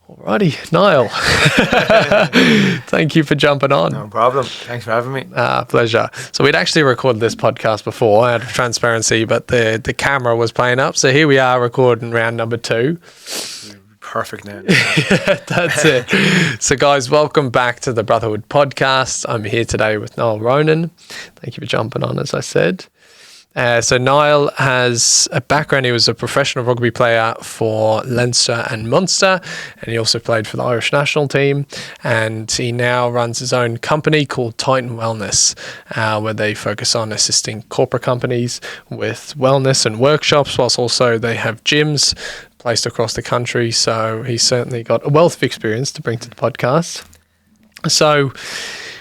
Alrighty, Niall. Thank you for jumping on. No problem. Thanks for having me. Pleasure. So we'd actually recorded this podcast before out of transparency, but the camera was playing up. So here we are recording round number 2. Perfect now. That's it. So guys, welcome back to the Brotherhood podcast. I'm here today with Niall Ronan. Thank you for jumping on, as I said. So Niall has a background. He was a professional rugby player for Leinster and Munster, and he also played for the Irish national team. And he now runs his own company called Titan Wellness, where they focus on assisting corporate companies with wellness and workshops, whilst also they have gyms placed across the country. So he's certainly got a wealth of experience to bring to the podcast. So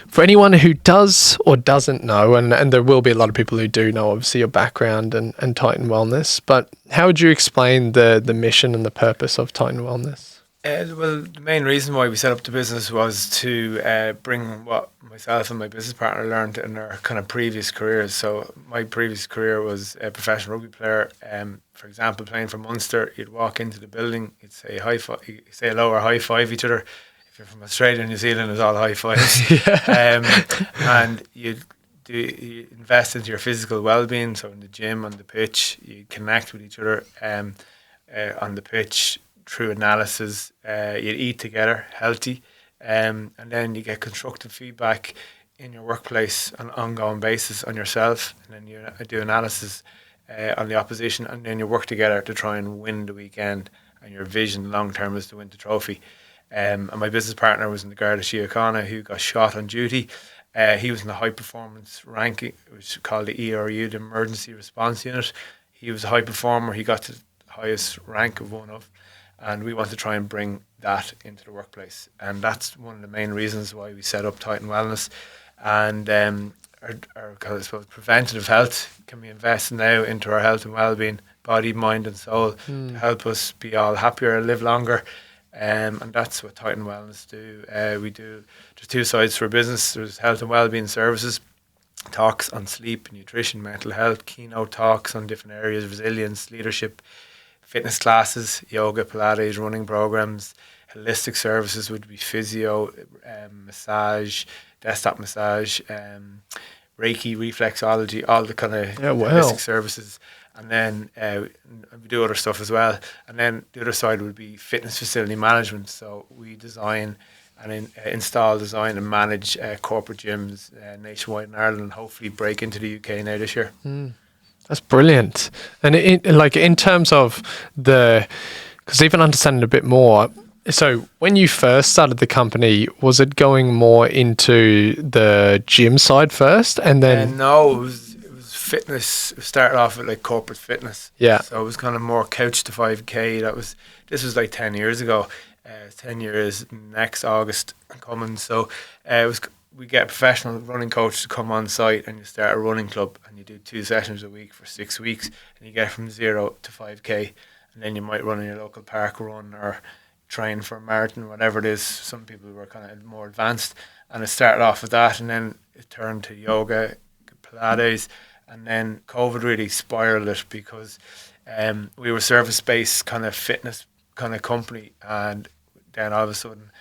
for anyone who does or doesn't know, and there will be a lot of people who do know, obviously, your background and Titan Wellness, but how would you explain the mission and the purpose of Titan Wellness? Well, the main reason why we set up the business was to bring what myself and my business partner learned in our kind of previous careers. So my previous career was a professional rugby player. For example, playing for Munster, you'd walk into the building, you'd say hello or high five each other. If you're from Australia and New Zealand, it's all high fives. And you invest into your physical well-being. So in the gym, on the pitch, you connect with each other on the pitch through analysis. You eat together, healthy, and then you get constructive feedback in your workplace on an ongoing basis on yourself. And then you do analysis on the opposition, and then you work together to try and win the weekend. And your vision long-term is to win the trophy. And my business partner was in the Garda Síochána, who got shot on duty. He was in the high performance ranking, which is called the ERU, the Emergency Response Unit. He was a high performer. He got to the highest rank of one of, and we want to try and bring that into the workplace. And that's one of the main reasons why we set up Titan Wellness. And our I suppose, preventative health, can we invest now into our health and well-being, body, mind and soul, to help us be all happier, live longer. And that's what Titan Wellness do. There's 2 sides to our business. There's health and wellbeing services, talks on sleep, nutrition, mental health, keynote talks on different areas, resilience, leadership, fitness classes, yoga, Pilates, running programs. Holistic services would be physio, massage, desktop massage, Reiki, reflexology, all the kind of holistic services. And then we do other stuff as well. And then the other side would be fitness facility management. So we design and install, design and manage corporate gyms nationwide in Ireland, and hopefully break into the UK now this year. That's brilliant. And in terms of because even understanding a bit more, so when you first started the company, was it going more into the gym side first, and then? No, it was fitness. It started off with like corporate fitness. Yeah. So it was kind of more couch to 5K. This was like 10 years ago. 10 years next August coming. So we get a professional running coach to come on site, and you start a running club, and you do 2 sessions a week for 6 weeks, and you get from 0 to 5K, and then you might run in your local park run or train for a marathon, whatever it is. Some people were kind of more advanced, and it started off with that, and then it turned to yoga, Pilates. And then COVID really spiraled it, because we were service-based kind of fitness kind of company, and then all of a sudden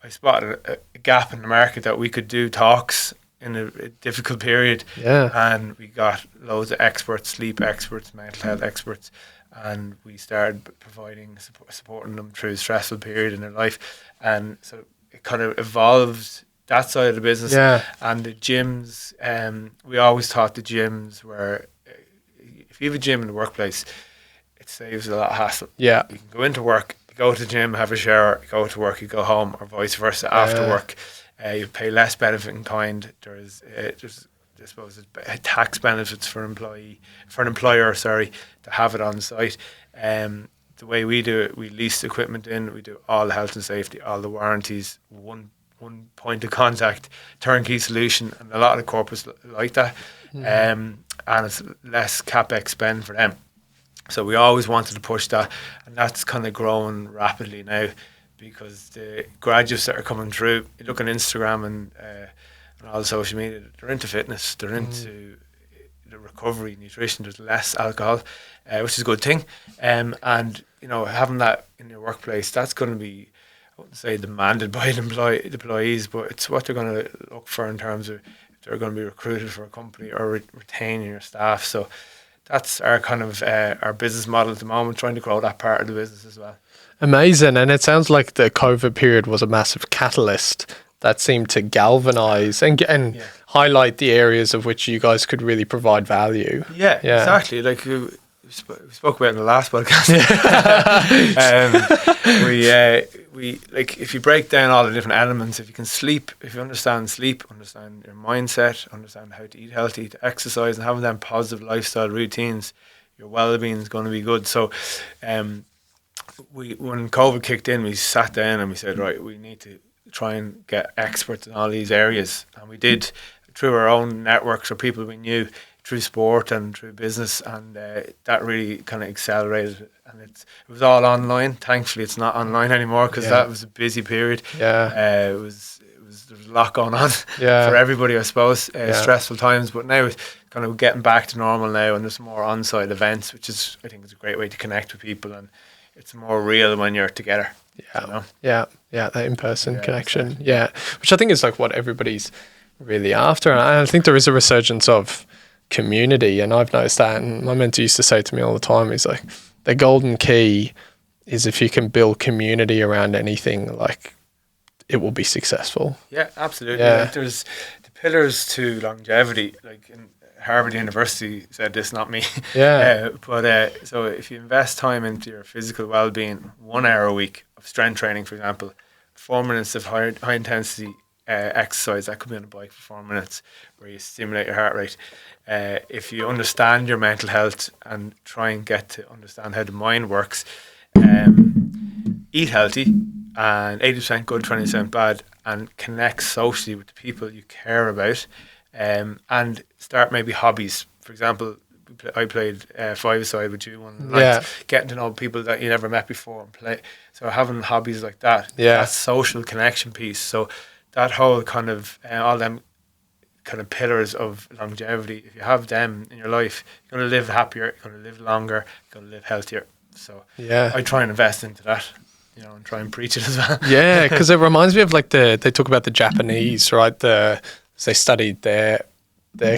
I spotted a gap in the market that we could do talks in a difficult period. Yeah. And we got loads of experts, sleep experts, mental health experts, and we started providing supporting them through a stressful period in their life. And so it kind of evolved, that side of the business. Yeah. And the gyms, we always thought the gyms were, if you have a gym in the workplace, it saves a lot of hassle. Yeah. You can go into work, you go to the gym, have a shower, you go to work, you go home, or vice versa after work. You pay less benefit in kind. There's I suppose, tax benefits for an employer, to have it on site. The way we do it, we lease equipment in, we do all the health and safety, all the warranties, one point of contact, turnkey solution, and a lot of corporates like that. And it's less capex spend for them. So we always wanted to push that, and that's kind of growing rapidly now, because the graduates that are coming through, you look on Instagram and all social media, they're into fitness, they're into the recovery, nutrition, there's less alcohol, which is a good thing. And, you know, having that in your workplace, that's going to be wouldn't say demanded by the employees, but it's what they're going to look for in terms of if they're going to be recruited for a company or retaining your staff. So that's our kind of our business model at the moment, trying to grow that part of the business as well. Amazing. And it sounds like the COVID period was a massive catalyst that seemed to galvanize and highlight the areas of which you guys could really provide value. Yeah. Exactly. Like we spoke about in the last podcast. We like, if you break down all the different elements, if you can sleep, if you understand sleep, understand your mindset, understand how to eat healthy, to exercise, and having them positive lifestyle routines, your well-being is going to be good. So when COVID kicked in, we sat down and we said, right, we need to try and get experts in all these areas, and we did through our own networks or people we knew, through sport and through business, and that really kind of accelerated it. And it was all online. Thankfully, it's not online anymore, because that was a busy period. There was a lot going on for everybody, I suppose. Stressful times, but now it's kind of getting back to normal now, and there's more on-site events, which is, I think, is a great way to connect with people, and it's more real when you're together. That in-person connection. Exactly. Which I think is like what everybody's really after, and I think there is a resurgence of community, and I've noticed that, and my mentor used to say to me all the time, he's like, the golden key is if you can build community around anything, like, it will be successful. Yeah, absolutely. Like, there's the pillars to longevity, like in Harvard University said this, not me. So if you invest time into your physical well-being, 1 hour a week of strength training, for example, 4 minutes of high intensity exercise, that could be on a bike for 4 minutes, where you stimulate your heart rate. If you understand your mental health and try and get to understand how the mind works, eat healthy, and 80% good, 20% bad, and connect socially with the people you care about, and start maybe hobbies. For example, I played five-a-side with you one night, getting to know people that you never met before and play. So having hobbies like that, that social connection piece. So that whole kind of all them kind of pillars of longevity, if you have them in your life, you're going to live happier, you're going to live longer, you're going to live healthier. So I try and invest into that, and try and preach it as well. Because it reminds me of like they talk about the Japanese, right? They studied their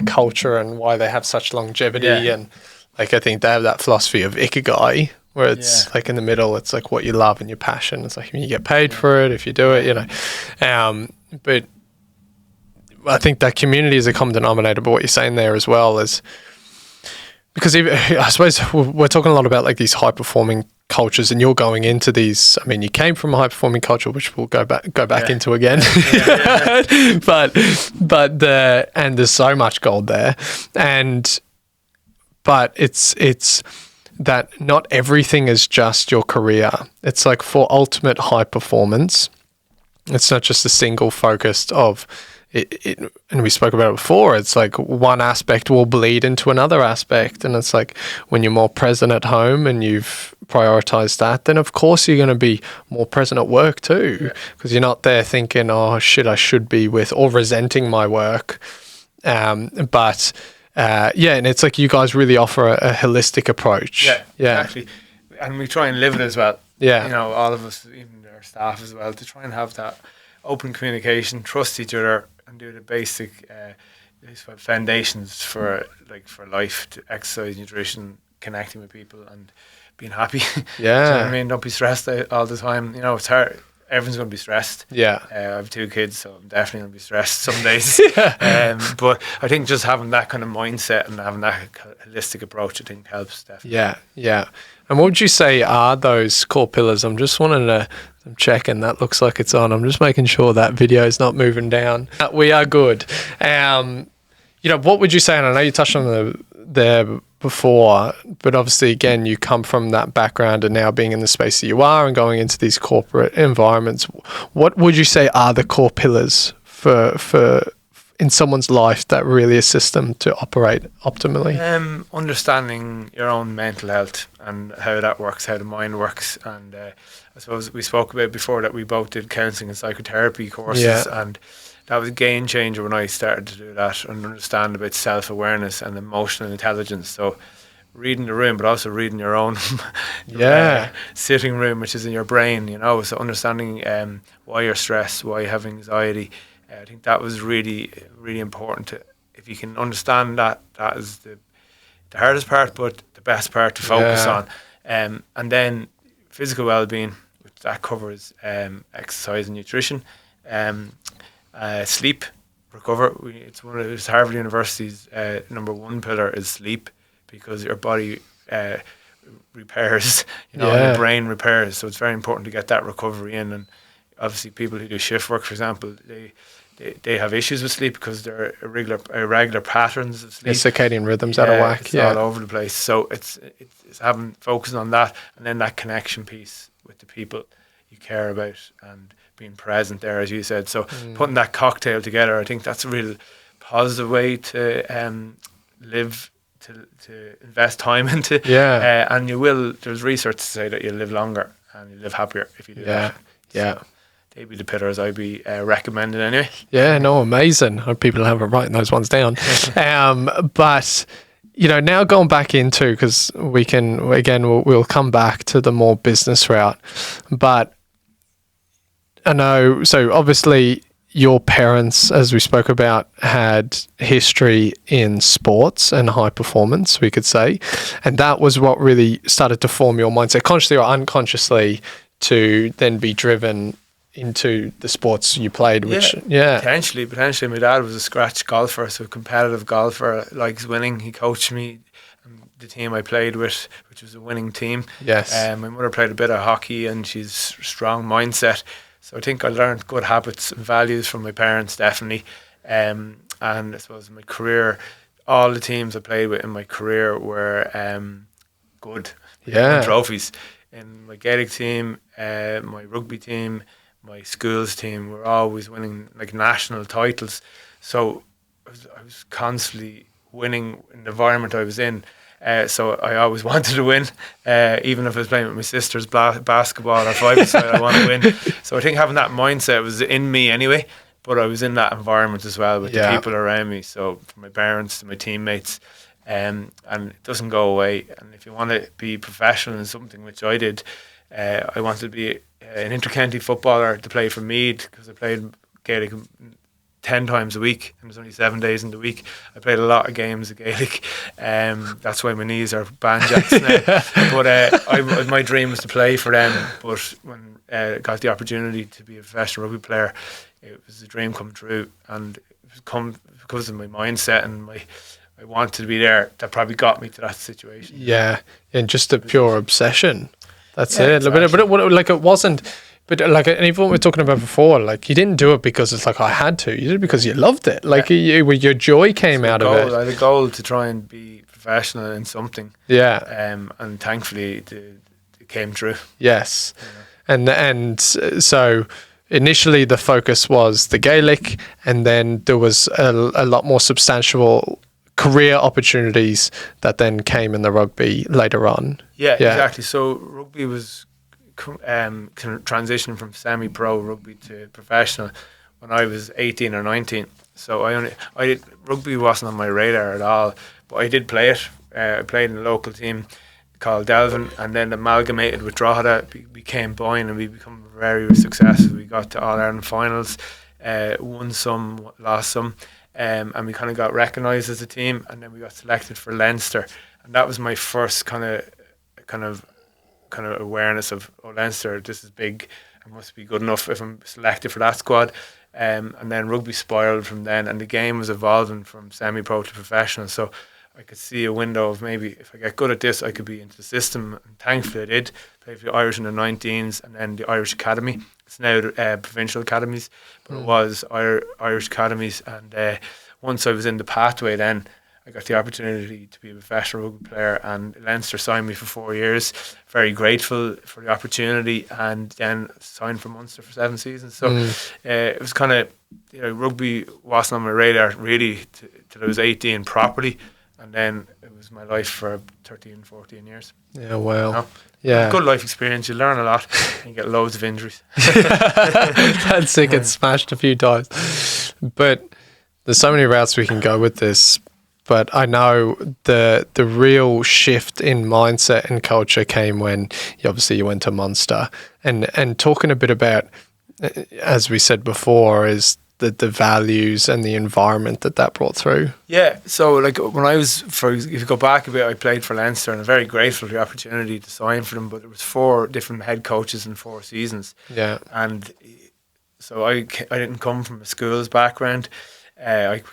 culture and why they have such longevity, and like I think they have that philosophy of ikigai, where it's like in the middle, it's like what you love and your passion. It's like you get paid for it if you do it, but I think that community is a common denominator. But what you're saying there as well is, because I suppose we're talking a lot about like these high performing cultures, and you're going into these. I mean, you came from a high performing culture, which we'll go back into again. but there's so much gold there, but it's that not everything is just your career. It's like for ultimate high performance, it's not just a single focused of it, and we spoke about it before. It's like one aspect will bleed into another aspect, and it's like when you're more present at home and you've prioritized that, then of course you're going to be more present at work too, because you're not there thinking, oh shit, I should be with, or resenting my work. And it's like you guys really offer a holistic approach. Exactly. And we try and live it as well. All of us, even our staff as well, to try and have that open communication, trust each other, and do the basic foundations for life, to exercise, nutrition, connecting with people, and being happy. Do you know what I mean? Don't be stressed out all the time. It's hard. Everyone's going to be stressed. I have 2 kids, so I'm definitely going to be stressed some days. But I think just having that kind of mindset and having that holistic approach, I think helps definitely. And what would you say are those core pillars? I'm just wanting to check, and that looks like it's on. I'm just making sure that video is not moving down. We are good. What would you say? And I know you touched on there before, but obviously, again, you come from that background, and now being in the space that you are and going into these corporate environments, what would you say are the core pillars for in someone's life that really assist them to operate optimally? Understanding your own mental health and how that works, how the mind works. And I suppose we spoke about before that we both did counselling and psychotherapy courses, and that was a game changer when I started to do that and understand about self-awareness and emotional intelligence. So reading the room, but also reading your own sitting room, which is in your brain, so understanding why you're stressed, why you have anxiety. I think that was really, really important. If you can understand that is the hardest part, but the best part to focus on. And then physical well-being, which that covers exercise and nutrition, sleep, recover. It's Harvard University's number one pillar is sleep, because your body repairs, your brain repairs. So it's very important to get that recovery in. And obviously, people who do shift work, for example, they have issues with sleep because they're irregular patterns of sleep. The circadian rhythms out of whack. It's all over the place. So it's focusing on that, and then that connection piece with the people you care about and being present there, as you said. So putting that cocktail together, I think that's a real positive way to live. To invest time into, and you will. There's research to say that you'll live longer and you live happier if you do that. So they'd be the pillars I'd be recommending anyway. Yeah, no, amazing. Hope people haven't written those ones down. But now going back into, because we can again we'll come back to the more business route, but I know. So obviously, your parents, as we spoke about, had history in sports and high performance, we could say. And that was what really started to form your mindset, consciously or unconsciously, to then be driven into the sports you played, which, Potentially. My dad was a scratch golfer, so a competitive golfer, likes winning. He coached me, the team I played with, which was a winning team. Yes. My mother played a bit of hockey, and she's strong mindset. So I think I learned good habits and values from my parents, definitely. And I suppose in my career, all the teams I played with in my career were good. Won trophies. In my Gaelic team, my rugby team, my schools team were always winning like national titles. So I was constantly winning in the environment I was in. So I always wanted to win, even if I was playing with my sister's basketball or five-a-side, I want to win. So I think having that mindset was in me anyway, but I was in that environment as well with the people around me. So from my parents to my teammates, and it doesn't go away. And if you want to be professional in something, which I did, I wanted to be an inter-county footballer to play for Meath, because I played Gaelic 10 times a week, and there's only 7 days in the week. I played a lot of games of Gaelic. That's why my knees are banjacks now. But my dream was to play for them. But when I got the opportunity to be a professional rugby player, it was a dream come true. And it was because of my mindset and I wanted to be there, that probably got me to that situation. Yeah, and just a pure obsession. That's it. Exactly. But it wasn't. But and even what we were talking about before, like you didn't do it because it's like I had to. You did it because you loved it. Like your joy came out of it. I had a goal to try and be professional in something. Yeah. And thankfully it came true. Yes. And so initially the focus was the Gaelic, and then there was a lot more substantial career opportunities that then came in the rugby later on. Yeah. Exactly. So rugby was transitioning from semi-pro rugby to professional when I was 18 or 19. So rugby wasn't on my radar at all, but I did play it. I played in a local team called Delvin, and then amalgamated with Drogheda, became Boyne, and we become very successful. We got to All-Ireland finals, won some, lost some, and we kind of got recognised as a team, and then we got selected for Leinster, and that was my first kind of awareness of, Leinster, this is big, I must be good enough if I'm selected for that squad. And then rugby spiraled from then, and the game was evolving from semi-pro to professional. So I could see a window of maybe if I get good at this, I could be into the system. And thankfully I did. Played for the Irish in the 19s, and then the Irish Academy. It's now provincial academies, but it was Irish academies. And once I was in the pathway, then I got the opportunity to be a professional rugby player, and Leinster signed me for 4 years. Very grateful for the opportunity, and then signed for Munster for 7 seasons. So it was kind of, rugby wasn't on my radar really till I was 18 properly, and then it was my life for 13, 14 years. Yeah, well, yeah. Good life experience. You learn a lot, and you get loads of injuries. That's it, get smashed a few times. But there's so many routes we can go with this. but I know the real shift in mindset and culture came when you went to Munster, and talking a bit about, as we said before, is the values and the environment that brought through. Yeah, so like when I was, if you go back a bit, I played for Leinster and I'm very grateful for the opportunity to sign for them, but there was 4 different head coaches in 4 seasons. Yeah. And so I didn't come from a schools background. I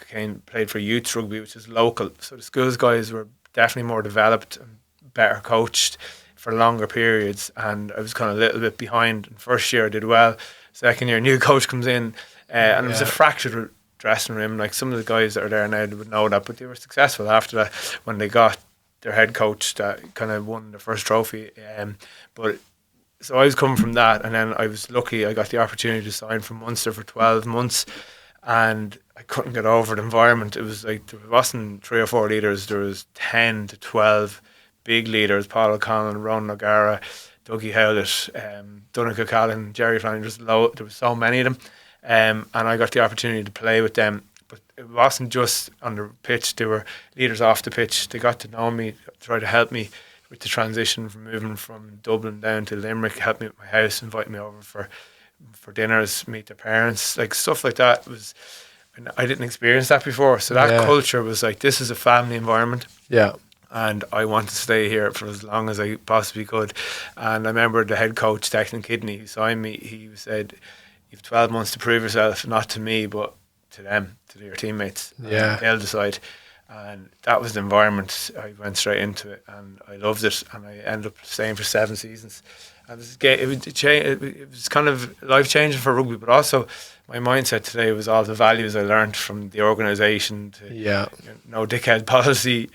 played for youth rugby, which is local. So the schools guys were definitely more developed and better coached for longer periods, and I was kind of a little bit behind. In first year I did well. Second year, new coach comes in, and it was a fractured dressing room. Like some of the guys that are there now would know that, but they were successful after that when they got their head coach that kind of won their first trophy. But so I was coming from that, and then I was lucky. I got the opportunity to sign for Munster for 12 months, and I couldn't get over the environment. It was like there wasn't 3 or 4 leaders. There was 10 to 12 big leaders: Paul O'Connell, Ron O'Gara, Dougie Howlett, Donnacha Callan, Jerry Flanagan. There was so many of them. And I got the opportunity to play with them. But it wasn't just on the pitch. They were leaders off the pitch. They got to know me, tried to help me with the transition from moving from Dublin down to Limerick, help me with my house, invite me over for dinners, meet their parents, like stuff like that. I didn't experience that before. So that culture was like, this is a family environment. Yeah. And I want to stay here for as long as I possibly could. And I remember the head coach, Declan Kidney, who signed me, he said, "You've 12 months to prove yourself, not to me, but to them, to your teammates. Yeah. They'll decide." And that was the environment. I went straight into it, and I loved it. And I ended up staying for 7 seasons. And it was kind of life-changing for rugby, but also my mindset today was all the values I learned from the organisation to no dickhead policy,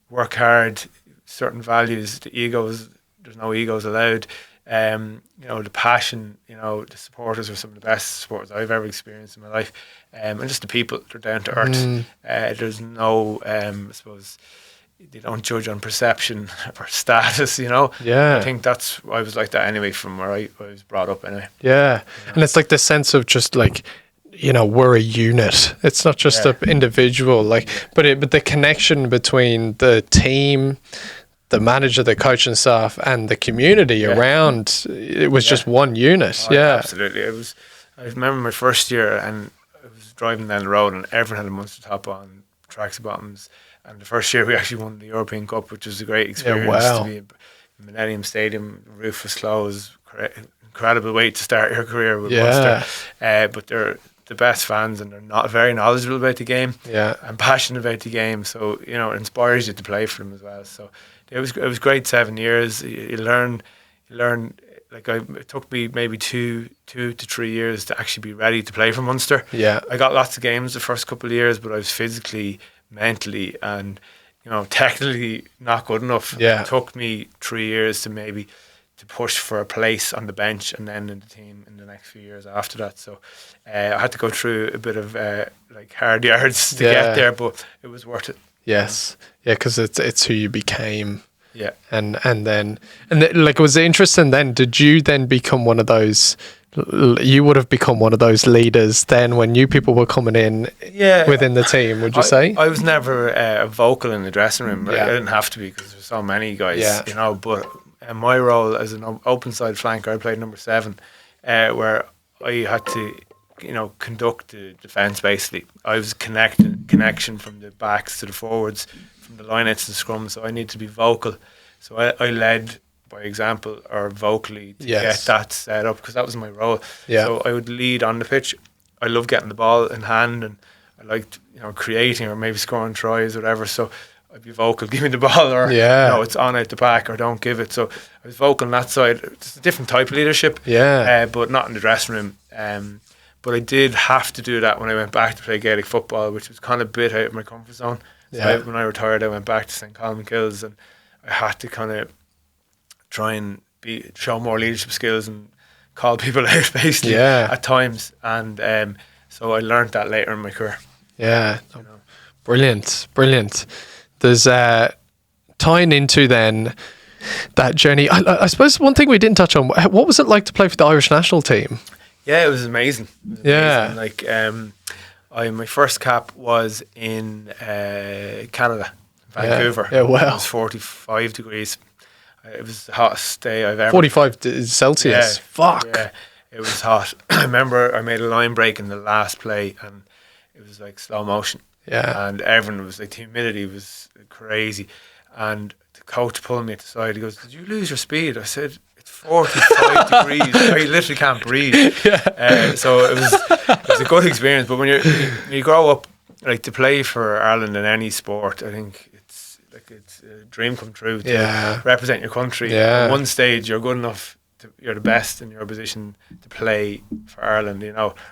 work hard, certain values, there's no egos allowed. The passion, the supporters are some of the best supporters I've ever experienced in my life, and just the people, they're down to earth. There's no, I suppose, they don't judge on perception or status, I think I was like that anyway from where I was brought up anyway. And it's like the sense of just like, we're a unit. It's not just an individual, but the connection between the team, the manager, the coaching staff, and the community around, it was just one unit. Absolutely. I remember my first year, and I was driving down the road, and everyone had a Munster top on, tracks bottoms. And the first year we actually won the European Cup, which was a great experience to be in Millennium Stadium. The roof was closed. Incredible way to start your career with Munster. But they're the best fans, and they're not very knowledgeable about the game and passionate about the game. So, it inspires you to play for them as well. So it was great 7 years. You learn. It took me maybe 2 to 3 years to actually be ready to play for Munster. I got lots of games the first couple of years, but I was physically, mentally, and technically not good enough. It took me 3 years to push for a place on the bench and then in the team in the next few years after that. So I had to go through a bit of hard yards to get there, but it was worth it. Yes, because it's who you became. And it was interesting. Then did you then become one of those? You would have become one of those leaders then when new people were coming in within the team, would you say? I was never vocal in the dressing room. I didn't have to be because there's so many guys, but my role as an open side flanker, I played number 7, where I had to, conduct the defence basically. I was connection from the backs to the forwards, from the lineouts to the scrum, so I needed to be vocal. So I led by example or vocally to get that set up, because that was my role. So I would lead on the pitch. I love getting the ball in hand, and I liked creating or maybe scoring tries or whatever. So I'd be vocal, give me the ball, or it's on out the back, or don't give it. So I was vocal on that side. It's a different type of leadership, but not in the dressing room. But I did have to do that when I went back to play Gaelic football, which was kind of a bit out of my comfort zone. So when I retired, I went back to St. Colin Kills, and I had to kind of try and show more leadership skills and call people out basically at times. And so I learned that later in my career. Brilliant. There's tying into then that journey. I suppose one thing we didn't touch on, what was it like to play for the Irish national team? It was amazing. Like My first cap was in Canada, Vancouver. Yeah, wow. It was 45 degrees. It was the hottest day I've ever. 45 Celsius. Yeah, Fuck. Yeah, it was hot. I remember I made a line break in the last play, and it was like slow motion. Yeah. And everyone was like, the humidity was crazy. And the coach pulled me to the side. He goes, "Did you lose your speed?" I said, "It's 45 degrees. I literally can't breathe." Yeah. So it was a good experience. But when you grow up, like, to play for Ireland in any sport, I think it's a dream come true to represent your country. Yeah. At one stage, you're good enough. You're the best in your position to play for Ireland,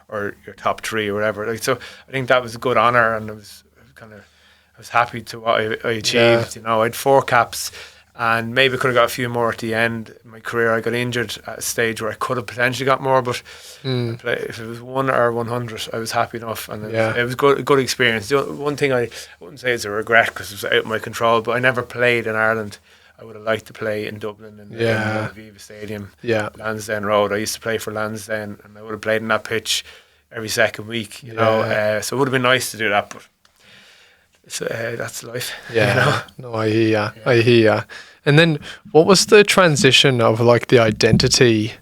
or your top three or whatever. Like, so I think that was a good honour, and I was happy to what I achieved. Yeah. I had 4 caps, and maybe could have got a few more at the end of my career. I got injured at a stage where I could have potentially got more, but if it was 1 or 100, I was happy enough, and it was a good experience. The one thing I wouldn't say it's a regret, because it was out of my control, but I never played in Ireland. I would have liked to play in Dublin in the Aviva Stadium, Lansdowne Road. I used to play for Lansdowne, and I would have played in that pitch every second week. So it would have been nice to do that, but that's life. Yeah, no, I hear ya. Yeah. I hear ya. And then, what was the transition of like the identity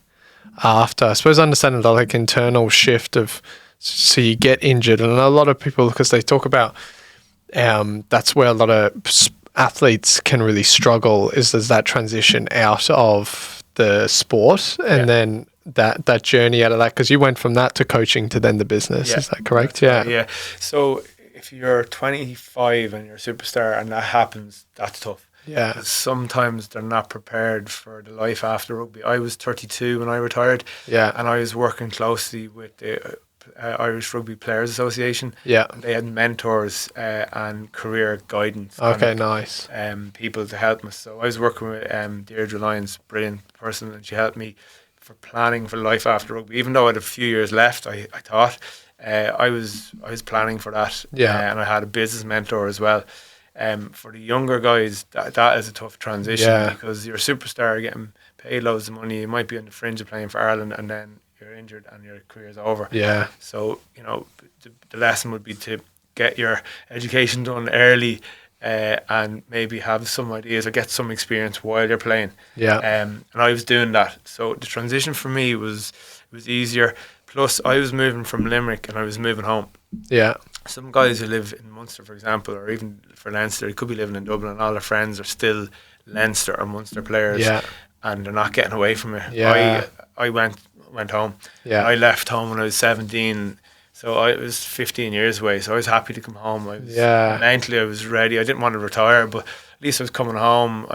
after? I suppose understanding the like internal shift of, so you get injured, and a lot of people, because they talk about that's where a lot of athletes can really struggle, is there's that transition out of the sport, and then that journey out of that, because you went from that to coaching to then the business. Is that correct? Yeah. So if you're 25 and you're a superstar and that happens, that's tough. Yeah. 'Cause sometimes they're not prepared for the life after rugby. I was 32 when I retired. Yeah. And I was working closely with the Irish Rugby Players Association. Yeah. And they had mentors and career guidance. Okay, nice. People to help me. So I was working with Deirdre Lyons, brilliant person, and she helped me for planning for life after rugby. Even though I had a few years left, I thought I was planning for that. And I had a business mentor as well. For the younger guys, that is a tough transition, because you're a superstar, getting paid loads of money. You might be on the fringe of playing for Ireland, and then you're injured and your career's over. Yeah. So the lesson would be to get your education done early, and maybe have some ideas or get some experience while you're playing. Yeah. And I was doing that, so the transition for me was easier. Plus, I was moving from Limerick and I was moving home. Yeah. Some guys who live in Munster, for example, or even for Leinster, they could be living in Dublin, and all their friends are still Leinster or Munster players. Yeah. And they're not getting away from it. Yeah. I went home. Yeah. I left home when I was 17. So I was 15 years away. So I was happy to come home. Mentally I was ready. I didn't want to retire, but at least I was coming home.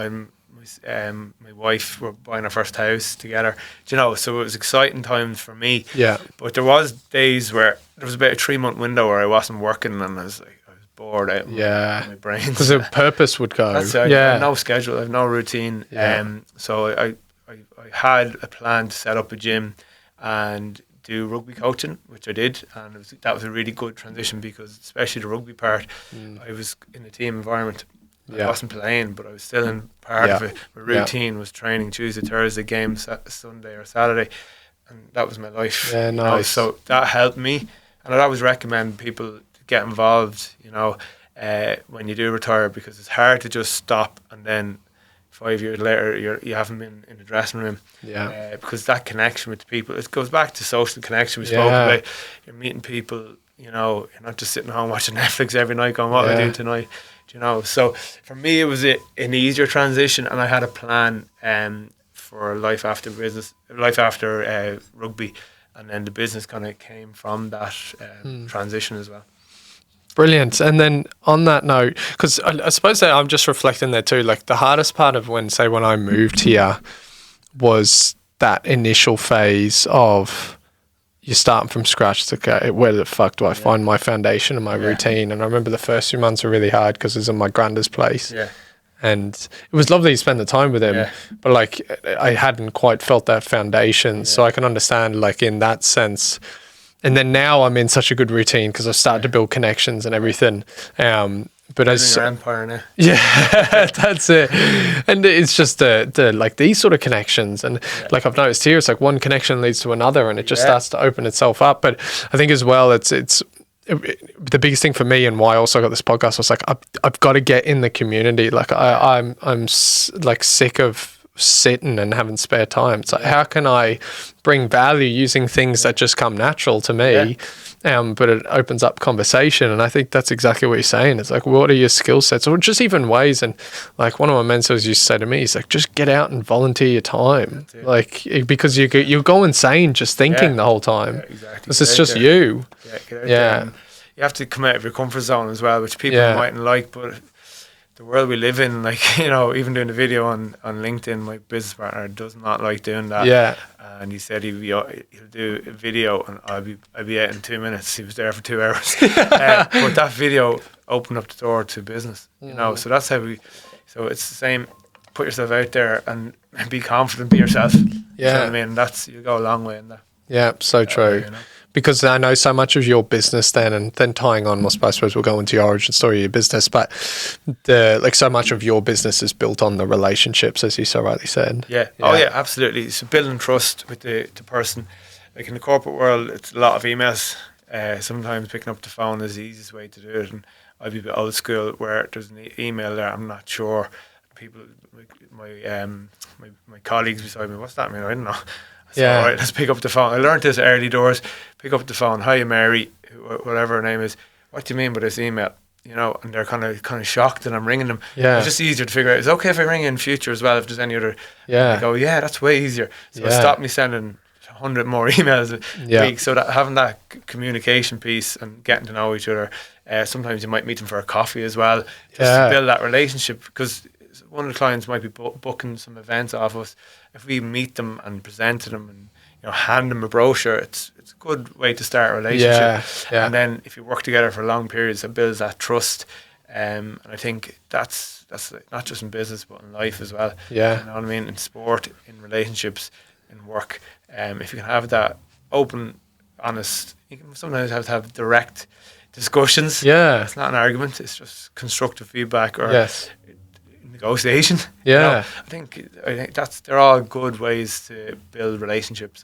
My wife, were buying our first house together. So it was exciting times for me. Yeah. But there was days where there was about a 3-month window where I wasn't working, and I was bored out of my brain. Because the purpose would go. That's it. I have no schedule, I have no routine. So I had a plan to set up a gym and do rugby coaching, which I did, and that was a really good transition, because especially the rugby part, I was in a team environment. I wasn't playing, but I was still in part of it. My routine was training Tuesday, Thursday, games Sunday or Saturday, and that was my life. Yeah, nice. So that helped me, and I'd always recommend people to get involved, when you do retire, because it's hard to just stop and then 5 years later you haven't been in the dressing room. Yeah. Because that connection with the people, it goes back to social connection we spoke about. You're meeting people, you're not just sitting home watching Netflix every night going, what do I do tonight? So for me it was an easier transition, and I had a plan for life after rugby, and then the business kind of came from that transition as well. Brilliant. And then on that note, because I suppose that I'm just reflecting there too, like the hardest part of when I moved here was that initial phase of you're starting from scratch to go, where the fuck do I find my foundation and my routine? And I remember the first few months were really hard because it was in my granddad's place. Yeah. And it was lovely to spend the time with him, but like I hadn't quite felt that foundation. Yeah. So I can understand like in that sense. And then now I'm in such a good routine because I've started to build connections and everything. But as your empire now. Yeah, that's it. And it's just the like these sort of connections, and like I've noticed here, it's like one connection leads to another, and it just starts to open itself up. But I think as well, it's the biggest thing for me and why I also got this podcast was like I've got to get in the community. Like I'm like sick of sitting and having spare time. It's like, how can I bring value using things that just come natural to me? But it opens up conversation, and I think that's exactly what you're saying. It's like, what are your skill sets, or just even ways? And like one of my mentors used to say to me, he's like, just get out and volunteer your time, like because you go insane just thinking the whole time. Exactly. Because it's just you. Get out there. You have to come out of your comfort zone as well, which people mightn't like, but the world we live in, like, you know, even doing the video on LinkedIn, my business partner does not like doing that. Yeah. And he said he'll do a video and I'll be out in 2 minutes. He was there for 2 hours. But that video opened up the door to business, you know. So that's how so it's the same. Put yourself out there and be confident, be yourself. Yeah. You know what I mean? You go a long way in that. Yeah, so true. You know? Because I know so much of your business then, and then tying on, I suppose we'll go into your origin story of your business, but so much of your business is built on the relationships, as you so rightly said. Yeah. Oh yeah, absolutely. So building trust with the person. Like in the corporate world, it's a lot of emails. Sometimes picking up the phone is the easiest way to do it, and I'd be a bit old school where there's an email there, I'm not sure. People, my colleagues beside me, what's that mean? I don't know. So, all right, let's pick up the phone. I learned this early doors. Pick up the phone. Hi, Mary, whatever her name is. What do you mean by this email? You know, and they're kind of shocked that I'm ringing them. Yeah. It's just easier to figure out. It's okay if I ring in future as well if there's any other. Yeah. I go, yeah, that's way easier. So it stopped me sending 100 more emails a week. So that having that communication piece and getting to know each other. Sometimes you might meet them for a coffee as well, just to build that relationship, because one of the clients might be booking some events off us. If we meet them and present to them and, you know, hand them a brochure, it's a good way to start a relationship. And then if you work together for long periods, it builds that trust. And I think that's not just in business but in life as well. Yeah. You know what I mean? In sport, in relationships, in work. If you can have that open, honest, you can sometimes have to have direct discussions. Yeah. It's not an argument, it's just constructive feedback or negotiation. Yeah. You know, I think they're all good ways to build relationships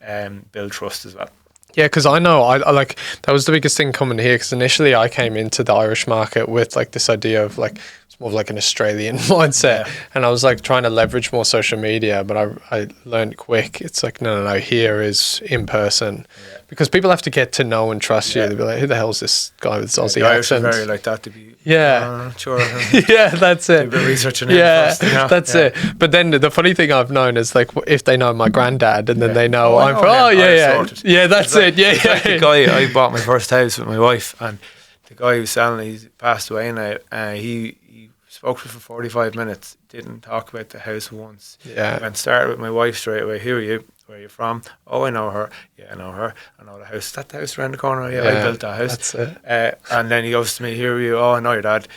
and build trust as well. Yeah, because I know I like that was the biggest thing coming here, because initially I came into the Irish market with like this idea of like it's more of like an Australian mindset, and I was like trying to leverage more social media, but I learned quick it's like no, here is in person, because people have to get to know and trust you. They'll be like, who the hell is this guy with this Aussie accent? Very like that to be sure. Yeah, that's it. Do a bit of research on it first, you know? That's it. But then the funny thing I've known is like if they know my granddad and then they know I'm from that's it. It's like the guy, I bought my first house with my wife, and the guy who was selling it, he's passed away now. He spoke to me for 45 minutes, didn't talk about the house once. And started with my wife straight away. Who are you? Where are you from? Oh, I know her. Yeah, I know her. I know the house. Is that the house around the corner? Yeah, I built that house. That's it. And then he goes to me, who are you? Oh, I know your dad.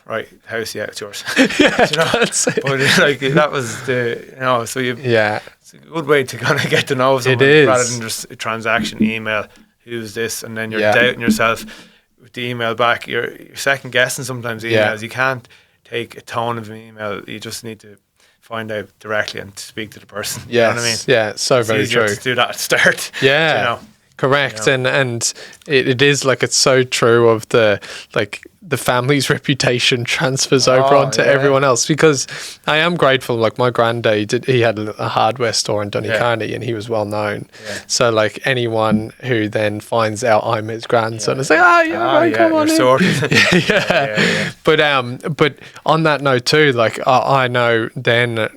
Right, house, yeah, it's yours. That's it. But like that was the, you know, so it's a good way to kind of get to know someone rather than just a transaction email. Who's this? And then you're doubting yourself with the email back. You're second guessing sometimes emails. You can't take a tone of an email. You just need to find out directly and speak to the person. Yes. You know what I mean? Yeah, so it's very true. To do that at start. Yeah. You know? Correct. You know? And it is like, it's so true of the family's reputation transfers over onto everyone else, because I am grateful. Like my granddad, he had a hardware store in Donecarney and he was well known. So like anyone who then finds out I'm his grandson is like, come on in. Sorted. But on that note too, like I know then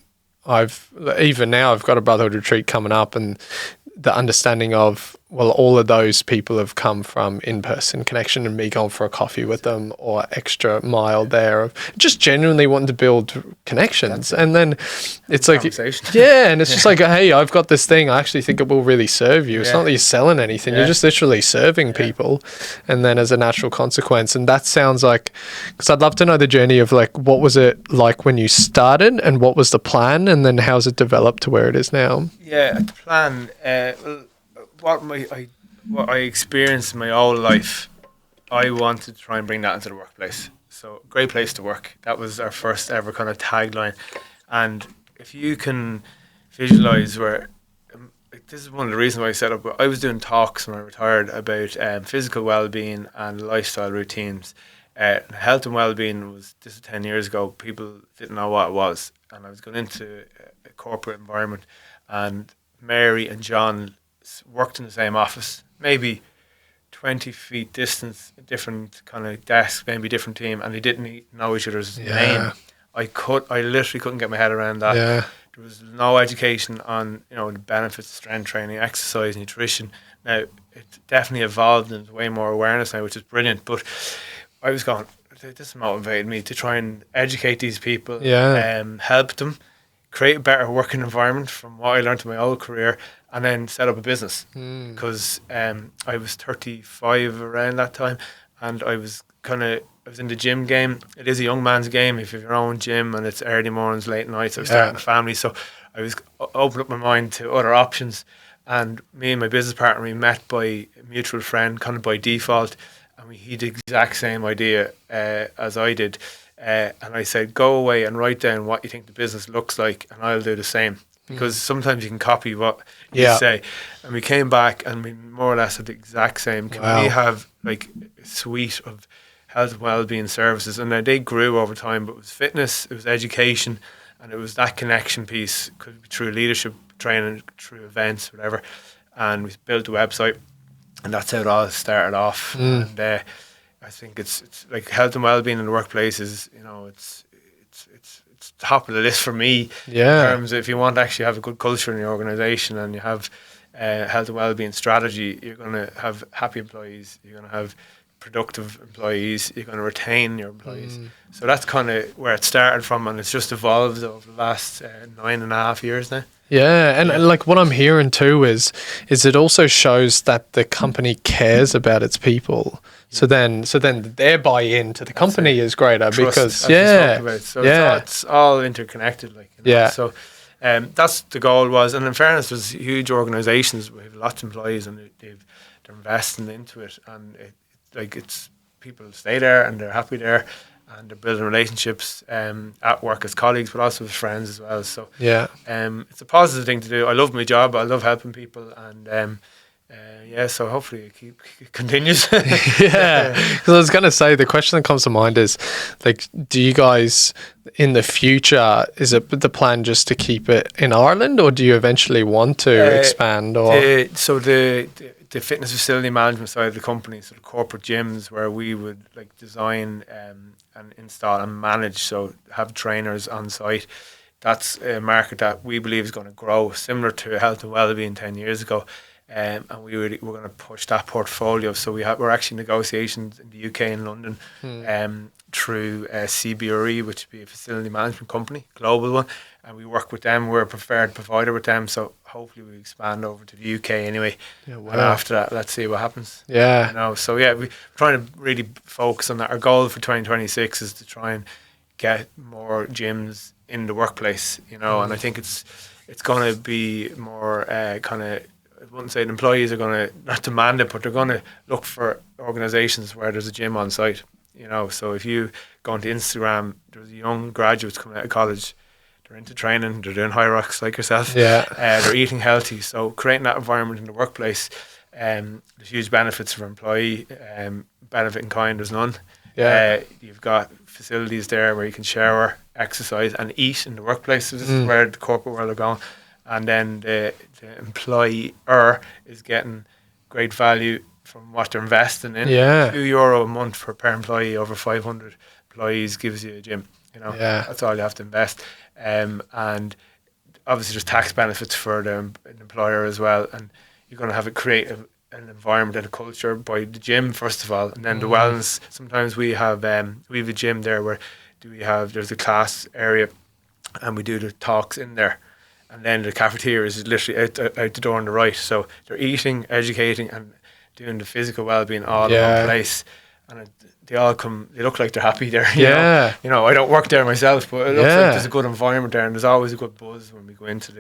I've got a brotherhood retreat coming up, and the understanding of, well, all of those people have come from in-person connection and me going for a coffee with them or extra mile there of just genuinely wanting to build connections. And then it's like, and it's just like, hey, I've got this thing. I actually think it will really serve you. It's not that you're selling anything. You're just literally serving people. And then as a natural consequence, and that sounds like, because I'd love to know the journey of like, what was it like when you started and what was the plan, and then how's it developed to where it is now? Yeah, the plan, what I experienced in my whole life, I wanted to try and bring that into the workplace. So, great place to work. That was our first ever kind of tagline. And if you can visualize where like, this is one of the reasons why I set up. I was doing talks when I retired about physical well-being and lifestyle routines. Health and well-being this was 10 years ago. People didn't know what it was, and I was going into a corporate environment, and Mary and John worked in the same office, maybe 20 feet distance, different kind of desk, maybe different team, and they didn't know each other's name. I literally couldn't get my head around that. Yeah. There was no education on, the benefits of strength training, exercise, nutrition. Now, it definitely evolved and there's way more awareness now, which is brilliant. But I was going, this motivated me to try and educate these people, help them, create a better working environment from what I learned in my old career, and then set up a business. Because I was 35 around that time, and I was in the gym game. It is a young man's game if you have your own gym, and it's early mornings, late nights. I was starting a family, so I was opening up my mind to other options. And me and my business partner, we met by a mutual friend, kind of by default, and he had the exact same idea as I did. And I said, go away and write down what you think the business looks like, and I'll do the same. Because sometimes you can copy what you say. And we came back and we more or less had the exact same. Can we have like a suite of health and well-being services? And now they grew over time, but it was fitness, it was education, and it was that connection piece, could be through leadership training, through events, whatever. And we built a website, and that's how it all started off. And I think it's like health and well-being in the workplace is, it's top of the list for me. In terms of if you want to actually have a good culture in your organisation and you have health and well-being strategy, you're going to have happy employees, you're going to have productive employees, you're going to retain your employees. So that's kind of where it started from, and it's just evolved over the last 9.5 years now. And like what I'm hearing too is it also shows that the company cares about its people. So then their buy-in to the company is greater. Trust, because so it's all interconnected, So that's the goal was, and in fairness, there's huge organisations with lots of employees, and they're investing into it, and it's people stay there and they're happy there, and they're building relationships at work as colleagues, but also with friends as well. So it's a positive thing to do. I love my job. I love helping people, and so hopefully it continues. Because I was going to say, the question that comes to mind is, like, do you guys in the future, is it the plan just to keep it in Ireland, or do you eventually want to expand? Or the fitness facility management side of the company, so the corporate gyms where we would like design and install and manage, so have trainers on site. That's a market that we believe is going to grow, similar to health and wellbeing 10 years ago. And we're going to push that portfolio. So we're actually in negotiations in the UK and London through CBRE, which would be a facility management company, global one. And we work with them. We're a preferred provider with them. So hopefully we expand over to the UK anyway. And after that, let's see what happens. So we're trying to really focus on that. Our goal for 2026 is to try and get more gyms in the workplace, and I think it's going to be more kind of, I wouldn't say the employees are going to not demand it, but they're going to look for organisations where there's a gym on site. So if you go onto Instagram, there's young graduates coming out of college, they're into training, they're doing high rocks like yourself, they're eating healthy. So creating that environment in the workplace, there's huge benefits for employee, benefit in kind, there's none. You've got facilities there where you can shower, exercise and eat in the workplace. So this is where the corporate world are going. And then the employer is getting great value from what they're investing in. €2 a month per employee. Over 500 employees gives you a gym. That's all you have to invest. And obviously there's tax benefits for the employer as well. And you're going to have it create an environment and a culture by the gym first of all, and then the wellness. Sometimes we have a gym there where there's a class area, and we do the talks in there. And then the cafeteria is literally out the door on the right. So they're eating, educating, and doing the physical well-being all in one place. And they all come, they look like they're happy there. You know, I don't work there myself, but it looks like there's a good environment there, and there's always a good buzz when we go into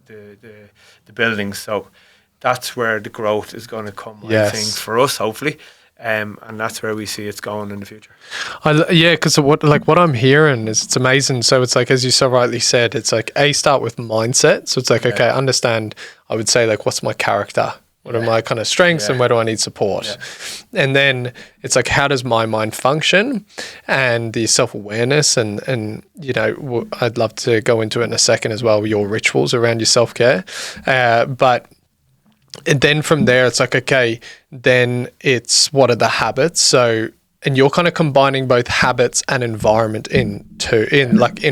the buildings. So that's where the growth is going to come, I think, for us, hopefully. and that's where we see it's going in the future. Because what I'm hearing is it's amazing. So it's like, as you so rightly said, it's like start with mindset. So it's like, okay, understand. I would say like, what's my character? What are my kind of strengths and where do I need support? Yeah. And then it's like, how does my mind function, and the self-awareness and I'd love to go into it in a second as well, your rituals around your self-care. But then from there, it's like, okay, then it's what are the habits? So, and you're kind of combining both habits and environment in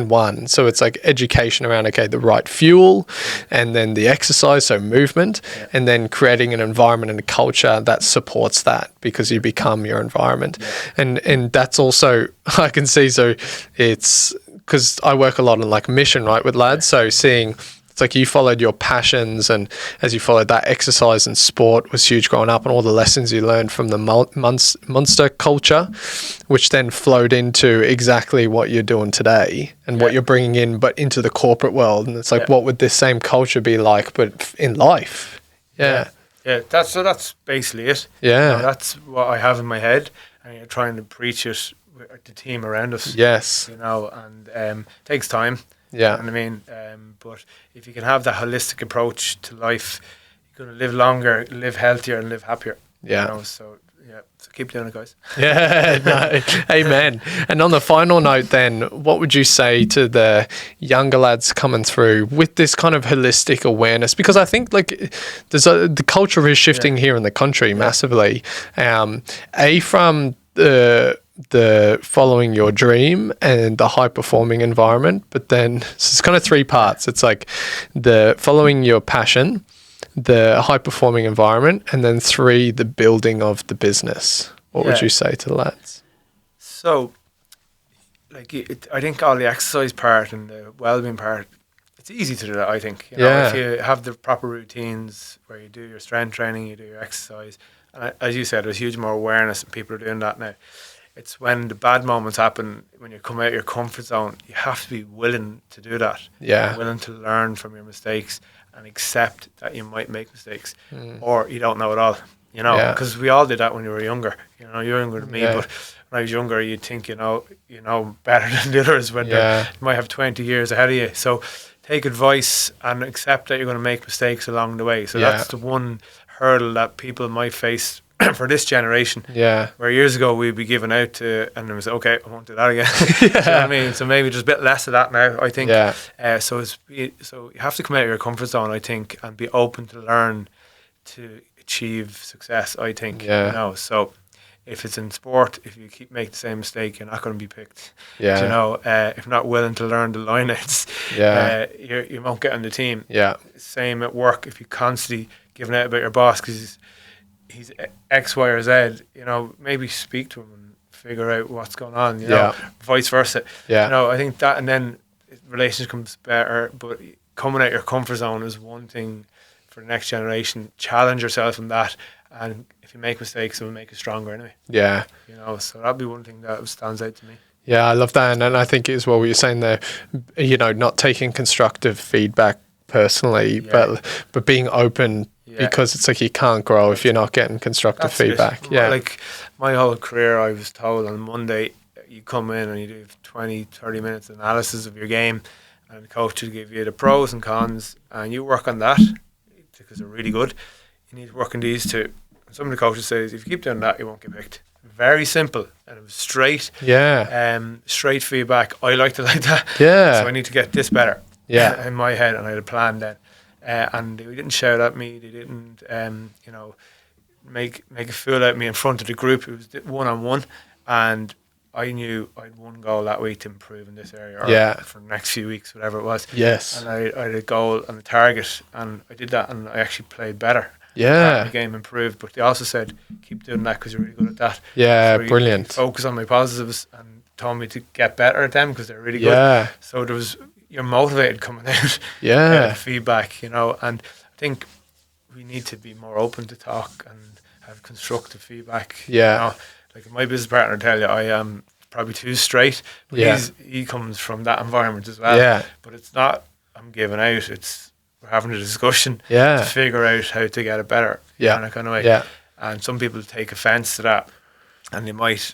one. So it's like education around, okay, the right fuel, and then the exercise, so movement, and then creating an environment and a culture that supports that, because you become your environment. And that's also, I can see, so it's because I work a lot on like mission, right, with lads. So seeing, it's like you followed your passions, and as you followed that, exercise and sport was huge growing up, and all the lessons you learned from the Munster culture, which then flowed into exactly what you're doing today and what you're bringing in, but into the corporate world. And it's like, what would this same culture be like, but in life? Yeah. That's basically it. Yeah. That's what I have in my head, and you're trying to preach it with the team around us. Yes. And it takes time. Yeah. You know what I mean? But if you can have that holistic approach to life, you're going to live longer, live healthier, and live happier. Yeah. So keep doing it, guys. Yeah, no, amen. And on the final note then, what would you say to the younger lads coming through with this kind of holistic awareness? Because I think like the culture is shifting here in the country massively. From the following your dream and the high performing environment, but then so it's kind of three parts. It's like the following your passion, the high performing environment, and then 3, the building of the business. What would you say to the lads? So like I think all the exercise part and the well-being part, it's easy to do that, I think. If you have the proper routines where you do your strength training, you do your exercise, and as you said, there's huge more awareness and people are doing that now. It's when the bad moments happen, when you come out of your comfort zone, you have to be willing to do that. Yeah. Willing to learn from your mistakes and accept that you might make mistakes or you don't know it all, because we all did that when we were younger. You're younger than me, but when I was younger, you'd think, you know better than the others when you might have 20 years ahead of you. So take advice and accept that you're going to make mistakes along the way. So that's the one hurdle that people might face for this generation. Yeah. Where years ago we'd be given out to, and it was okay, I won't do that again. Do you know what I mean? So maybe there's a bit less of that now, I think. Yeah. So you have to come out of your comfort zone, I think, and be open to learn to achieve success, I think. Yeah. So if it's in sport, if you keep making the same mistake, you're not going to be picked. Yeah. If you're not willing to learn the lineouts, you won't get on the team. Yeah. Same at work. If you constantly giving out about your boss because he's X, Y, or Z, maybe speak to him and figure out what's going on, vice versa. Yeah. I think that, and then relations comes better, but coming out your comfort zone is one thing for the next generation. Challenge yourself in that, and if you make mistakes, it will make you stronger anyway. Yeah. So that'd be one thing that stands out to me. Yeah, I love that. And I think as well what you're saying there, not taking constructive feedback personally, but being open. Because it's like you can't grow if you're not getting constructive feedback. Yeah. Like my whole career, I was told on Monday, you come in and you do 20, 30 minutes analysis of your game, and the coach will give you the pros and cons, and you work on that because they're really good. You need to work on these too. Some of the coaches say, if you keep doing that, you won't get picked. Very simple, and it was straight. Yeah. Straight feedback. I liked it like that. Yeah. So I need to get this better. Yeah. In my head, and I had a plan then. And they didn't shout at me. They didn't, make a fool out of me in front of the group. It was 1-on-1, and I knew I had one goal that week to improve in this area, or for the next few weeks, whatever it was. Yes. And I had a goal and a target, and I did that, and I actually played better. Yeah. The game improved, but they also said, keep doing that because you're really good at that. Yeah, so brilliant. Focus on my positives and told me to get better at them because they're really good. Yeah. So there was... You're motivated coming out. Yeah. Feedback, and I think we need to be more open to talk and have constructive feedback. Yeah. Like my business partner tell you, I am probably too straight. But he comes from that environment as well. Yeah. But it's not I'm giving out. It's we're having a discussion to figure out how to get it better. Yeah. In a kind of way. Yeah. and some people take offence to that, and they might,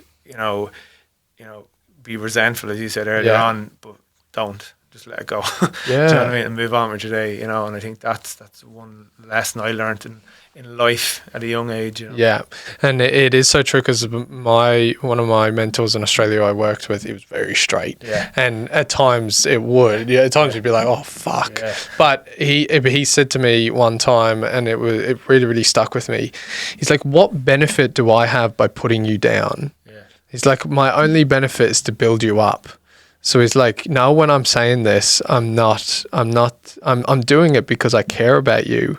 be resentful, as you said earlier on, but don't. Just let it go. Do you know what I mean? And move on with your day, And I think that's one lesson I learned in life at a young age. Yeah, and it is so true, because one of my mentors in Australia I worked with, he was very straight. Yeah. And at times it would. Yeah, at times you'd be like, oh fuck. Yeah. But he said to me one time, and it really, really stuck with me. He's like, what benefit do I have by putting you down? Yeah. He's like, my only benefit is to build you up. So he's like, now when I'm saying this, I'm doing it because I care about you.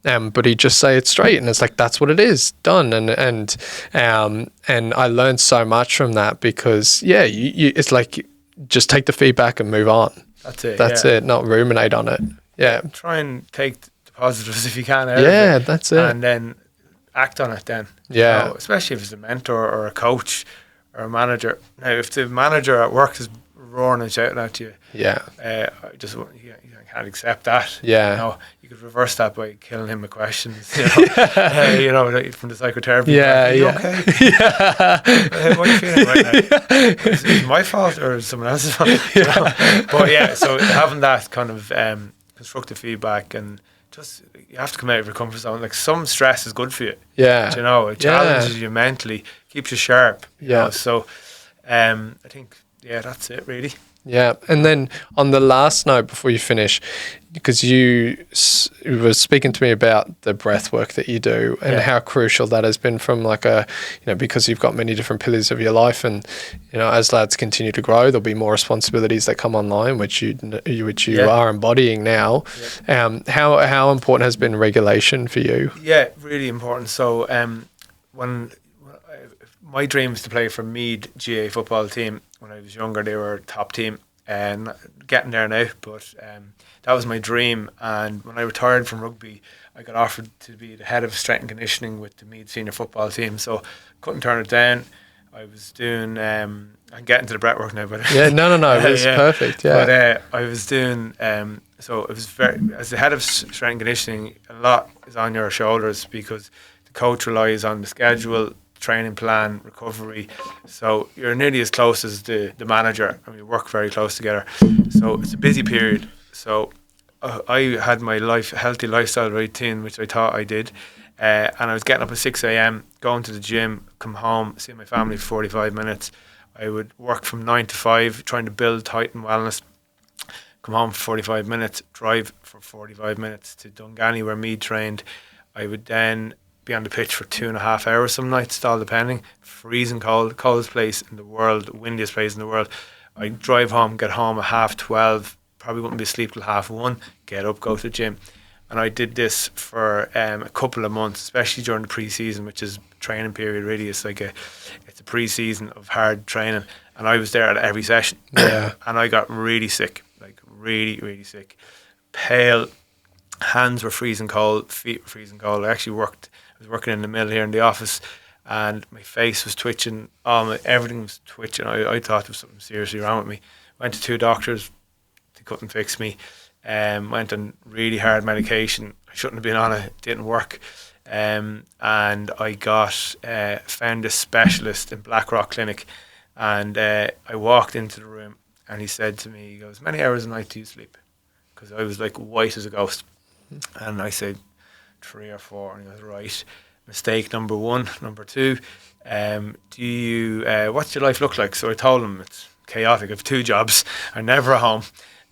Yeah. But he just say it straight, and it's like, that's what it is, done. And I learned so much from that, because it's like, just take the feedback and move on. That's it. Not ruminate on it. Yeah. Try and take the positives if you can. That's it. And then act on it then. Yeah. Especially if it's a mentor or a coach or a manager. Now, if the manager at work is roaring and shouting at you, you can't accept that. You could reverse that by killing him with questions, from the psychotherapy. Okay? How are you feeling right now? Is it my fault or is someone else's fault? But so having that kind of constructive feedback, and just, you have to come out of your comfort zone. Like, some stress is good for you. It challenges you mentally, keeps you sharp. So I think that's it really. Yeah, and then on the last note before you finish, because you were speaking to me about the breath work that you do, and how crucial that has been from because you've got many different pillars of your life, and as lads continue to grow, there'll be more responsibilities that come online, which you are embodying now. How important has been regulation for you? Yeah, really important. So when my dream was to play for Meath GA football team. When I was younger, they were a top team, and getting there now, but that was my dream. And when I retired from rugby, I got offered to be the head of strength and conditioning with the Meath senior football team, so couldn't turn it down. I was doing I'm getting to the breathwork now, but no, it was perfect. But I was doing so it was as the head of strength and conditioning, a lot is on your shoulders, because the coach relies on the schedule, training plan, recovery, so you're nearly as close as the manager, and we work very close together. So it's a busy period. So I had my healthy lifestyle routine, which I thought I did, and I was getting up at 6 a.m, going to the gym, come home, see my family for 45 minutes. I would work from 9 to 5, trying to build height and wellness, come home for 45 minutes, drive for 45 minutes to Dunganny where Meath trained. I would then be on the pitch for 2.5 hours some nights, all depending. Freezing cold, coldest place in the world, windiest place in the world. I'd drive home, get home at 12:30, probably wouldn't be asleep till 1:30, get up, go to the gym. And I did this for a couple of months, especially during the pre-season, which is training period really. It's like it's a pre-season of hard training, and I was there at every session. And I got really sick, like really, really sick. Pale, hands were freezing cold, feet were freezing cold. I was working in the mill here in the office, and my face was twitching. Everything was twitching. I thought there was something seriously wrong with me. Went to 2 doctors, they couldn't fix me. Went on really hard medication. I shouldn't have been on it. It didn't work. And I got found a specialist in Blackrock Clinic, and I walked into the room, and he said to me, he goes, "Many hours a night do you sleep?" Because I was like white as a ghost. And I said 3 or 4, and he goes, "Right, mistake number 1. Number 2, do you what's your life look like?" So I told him it's chaotic. I have 2 jobs. I'm never at home.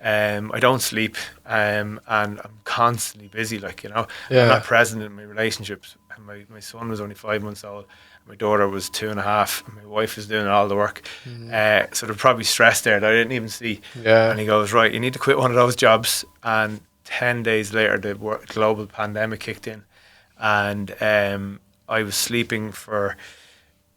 I don't sleep, and I'm constantly busy. I'm not present in my relationships. And my son was only 5 months old. My daughter was 2.5. And my wife was doing all the work. So they're probably stressed there that I didn't even see. And he goes, "Right, you need to quit one of those jobs." And 10 days later, the global pandemic kicked in, and I was sleeping for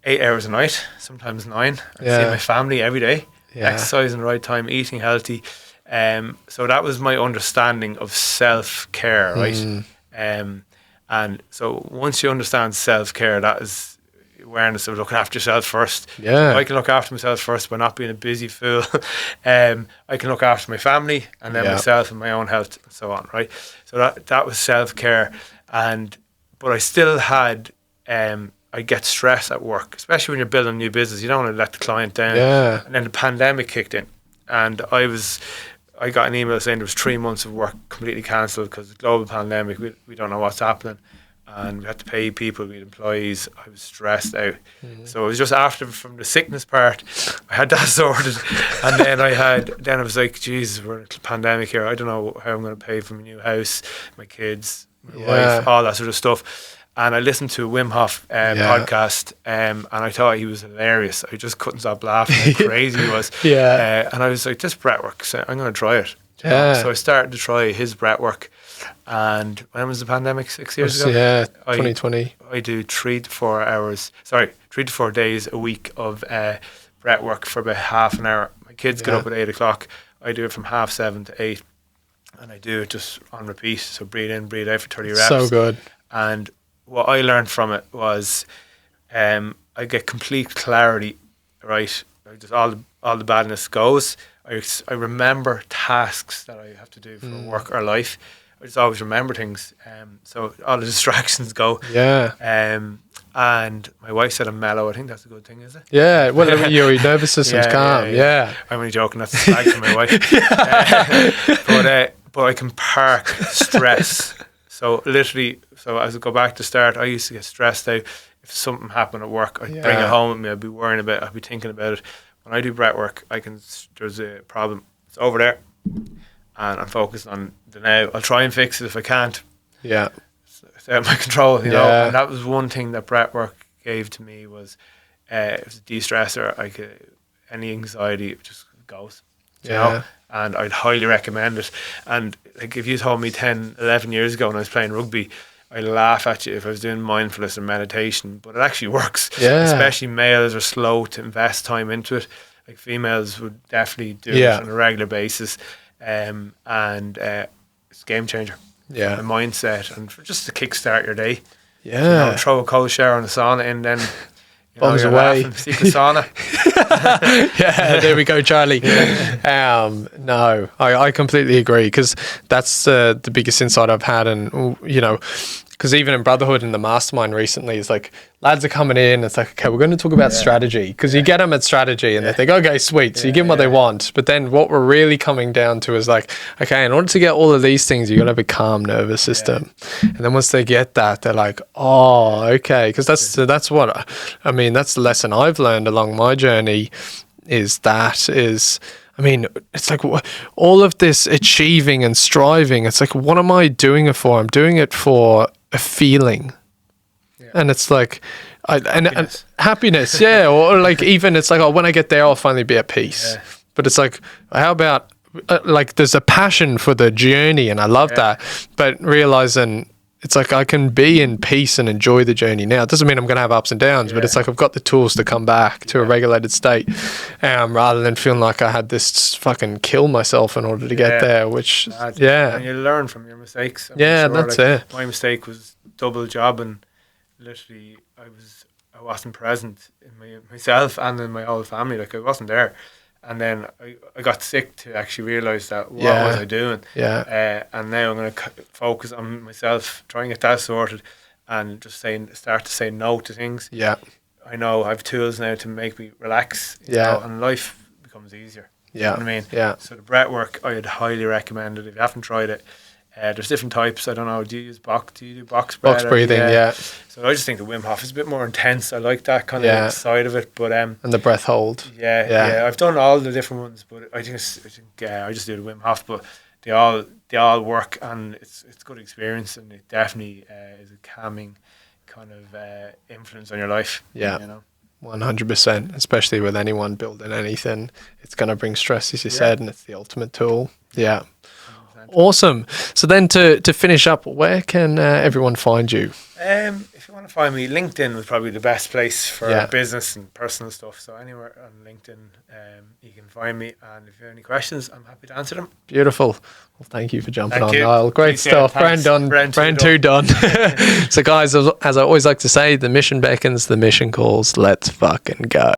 8 hours a night, sometimes 9. I see my family every day, exercising the right time, eating healthy. So that was my understanding of self-care, right? And so once you understand self-care, that is awareness of looking after yourself first. I can look after myself first by not being a busy fool. I can look after my family, and then myself and my own health and so on, right? So that was self-care. But I still had I get stressed at work, especially when you're building a new business. You don't want to let the client down. Yeah. And then the pandemic kicked in, and I got an email saying there was 3 months of work completely cancelled because of the global pandemic. We don't know what's happening, and we had to pay people, we had employees. I was stressed out. So it was just after, from the sickness part, I had that sorted, and then I was like, Jesus, we're in a pandemic here. I don't know how I'm going to pay for my new house, my kids, my wife, all that sort of stuff. And I listened to a Wim Hof podcast, and I thought he was hilarious. I just couldn't stop laughing how crazy he was. And I was like, this breath work, so I'm going to try it. So I started to try his breath work. And when was the pandemic? 6 years ago? Yeah, 2020. I do 3 to 4 days a week of breath work for about half an hour. My kids get up at 8 o'clock. I do it from 7:30 to 8. And I do it just on repeat. So breathe in, breathe out for 30 reps. So good. And what I learned from it was I get complete clarity, right? Just all the badness goes. I remember tasks that I have to do for work or life. I just always remember things. So all the distractions go. Yeah. And my wife said I'm mellow. I think that's a good thing, is it? Yeah. Well, your nervous system's calm. Yeah. I'm only joking. That's a slag from my wife. But I can park stress. So literally, as I go back to start, I used to get stressed out. If something happened at work, I'd bring it home with me. I'd be worrying about it. I'd be thinking about it. When I do breath work, there's a problem. It's over there. And I'm focused on the now. I'll try and fix it if I can't. Yeah. It's out of my control, you know. And that was one thing that breath work gave to me was it was a de-stressor. Any anxiety, it just goes. You know? And I'd highly recommend it. And like if you told me 10, 11 years ago when I was playing rugby, I'd laugh at you if I was doing mindfulness and meditation, but it actually works. Especially males are slow to invest time into it. Like females would definitely do it on a regular basis. And it's a game changer. Yeah. The mindset and just to kickstart your day. Yeah. You know, throw a cold shower and a sauna in, then bombs away. Secret sauna. Yeah, there we go, Charlie. No, I completely agree, because that's the biggest insight I've had. And, you know, because even in Brotherhood and the mastermind recently, it's like lads are coming in. It's like, okay, we're going to talk about strategy, because you get them at strategy and they think, okay, sweet. So you give them what they want. But then what we're really coming down to is like, okay, in order to get all of these things, you've got to have a calm nervous system. And then once they get that, they're like, oh, okay. Because that's what, I mean, that's the lesson I've learned along my journey I mean, it's like all of this achieving and striving. It's like, what am I doing it for? I'm doing it for a feeling. And it's like, and happiness, or like even it's like, oh, when I get there, I'll finally be at peace. But it's like, how about like there's a passion for the journey, and I love that. But realizing it's like I can be in peace and enjoy the journey now. It doesn't mean I'm going to have ups and downs, but it's like I've got the tools to come back to a regulated state, rather than feeling like I had this fucking kill myself in order to get there, which, And you learn from your mistakes. That's it. My mistake was double job, and literally I wasn't present in myself and in my whole family. Like I wasn't there. And then I got sick to actually realise that what was I doing? And now I'm going to focus on myself, try and get that sorted, and just start to say no to things. I know I have tools now to make me relax. You know, and life becomes easier. You know what I mean? So the breath work, I'd highly recommend it if you haven't tried it. There's different types. I don't know. Do you do box breath? Box breathing, So I just think the Wim Hof is a bit more intense. I like that kind of side of it. But and the breath hold. I've done all the different ones, but I think I just do the Wim Hof. But they all work, and it's good experience, and it definitely is a calming kind of influence on your life. You know? 100%, especially with anyone building anything, it's going to bring stress, as you said, and it's the ultimate tool. Awesome. So then to finish up, where can everyone find you? If you want to find me, LinkedIn was probably the best place for business and personal stuff. So anywhere on LinkedIn, you can find me. And if you have any questions, I'm happy to answer them. Beautiful. Well, thank you for jumping on, Niall. Great stuff. Brand two done. So guys, as I always like to say, the mission beckons, the mission calls. Let's fucking go.